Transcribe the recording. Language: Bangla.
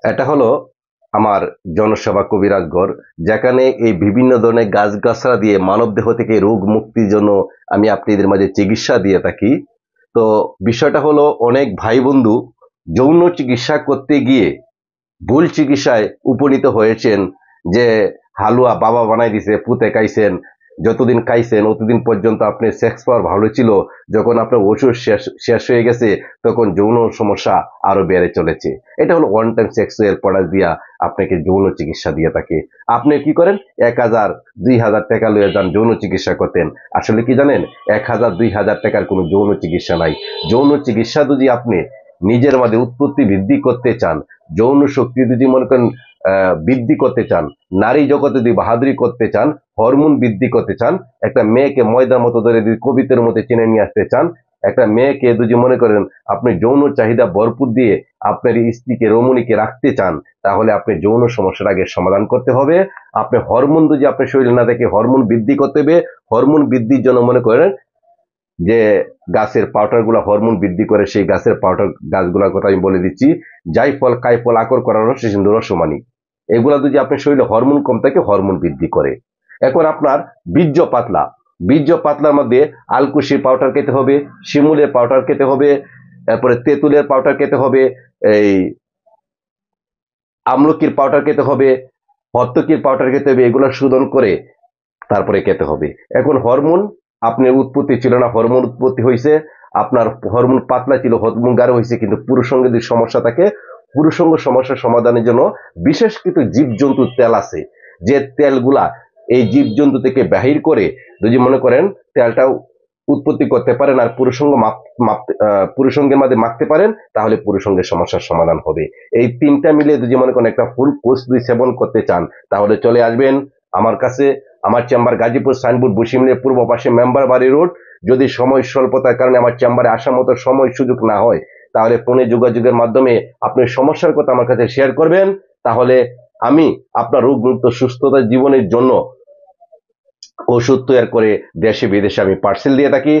এটা হলো আমার জনসেবা কবিরাজগর, যেখানে এই বিভিন্ন ধরনের গাছগাছড়া দিয়ে মানবদেহ থেকে রোগ মুক্তির জন্য আমি আপনাদের মাঝে চিকিৎসা দিয়ে থাকি। তো বিষয়টা হলো, অনেক ভাই বন্ধু যৌন চিকিৎসা করতে গিয়ে ভুল চিকিৎসায় উপনীত হয়েছেন। যে হালুয়া বাবা বানাই দিছে, পুঁতে খাইছেন, যতদিন খাইছেন অতদিন পর্যন্ত আপনার সেক্স পাওয়ার ভালো ছিল, যখন আপনার ওষুধ শেষ শেষ হয়ে গেছে তখন যৌন সমস্যা আরো বেড়ে চলেছে। এটা হলো ওয়ান টাইম সেক্সুয়াল প্রোডাক্ট দিয়া আপনাকে যৌন চিকিৎসা দিয়ে থাকে। আপনি কি করেন, 1,000 2,000 টাকা লয়ে যান যৌন চিকিৎসা করতেন। আসলে কি জানেন, 1,000 2,000 টাকার কোনো যৌন চিকিৎসা নাই। যৌন চিকিৎসা যদি আপনি নিজের মধ্যে উৎপত্তি বৃদ্ধি করতে চান, যৌন শক্তি যদি মনে করেন বৃদ্ধি করতে চান, নারী জগতে যদি বাহাদুরি করতে চান, হরমোন বৃদ্ধি করতে চান, একটা মেয়েকে ময়দার মতো ধরে যদি কবিতার মধ্যে চিনে নিয়ে আসতে চান, একটা মেয়েকে যদি মনে করেন আপনি যৌন চাহিদা ভরপুর দিয়ে আপনার স্ত্রীকে রমণীকে রাখতে চান, তাহলে আপনি যৌন সমস্যার আগে সমাধান করতে হবে। আপনি হরমোন যদি আপনার শরীরে না থাকে, হরমোন বৃদ্ধি করতে হবে। হরমোন বৃদ্ধির জন্য মনে করেন যে গাছের পাউডার গুলা হরমোন বৃদ্ধি করে, সেই গাছের পাউডার গাছগুলোর কথা আমি বলে দিচ্ছি। যাই ফল কাই ফল আকর করানো সে সিন্ধু রসমানি, এগুলা যদি আপনার শরীরে হরমোন কম থাকে হরমোন বৃদ্ধি করে। এখন আপনার বীর্য পাতলা, বীর্য পাতলার মধ্যে আলকুশির পাউডার খেতে হবে, শিমুলের পাউডার খেতে হবে, তারপরে তেঁতুলের পাউডার খেতে হবে, এই আমলকির পাউডার খেতে হবে, হর্তকির পাউডার খেতে হবে। এগুলো শোধন করে তারপরে খেতে হবে। এখন হরমোন আপনার উৎপত্তি ছিল না, হরমোন উৎপত্তি হয়েছে, আপনার হরমোন পাতলা ছিল, হরমোন গাঢ় হয়েছে। কিন্তু পুরুষঙ্গে যদি সমস্যা থাকে, পুরুষঙ্গ সমস্যার সমাধানের জন্য বিশেষ কিছু জীবজন্তুর তেল আছে, যে তেলগুলা এই জীবজন্তু থেকে বাহির করে যদি মনে করেন তেলটাও উৎপত্তি করতে পারেন আর পুরুষঙ্গের মধ্যে মাখতে পারেন, তাহলে পুরুষঙ্গের সমস্যার সমাধান হবে। এই তিনটা মিলে যদি মনে করেন একটা ফুল কোর্স যদি সেবন করতে চান, তাহলে চলে আসবেন আমার কাছে। আমার চেম্বার গাজীপুর সাইনবোর্ড বসিমনের পূর্ব পাশে মেম্বার বাড়ি রোড। যদি সময় স্বল্পতার কারণে আমার চেম্বারে আসার মতো সময় সুযোগ না হয়, তাহলে ফোনে যোগাযোগের মাধ্যমে আপনি সমস্যার কথা আমার কাছে শেয়ার করবেন। তাহলে আমি আপনার রোগমুক্ত সুস্থতা জীবনের জন্য ওষুধ তৈরি করে দেশে বিদেশে আমি পার্সেল দিয়ে থাকি।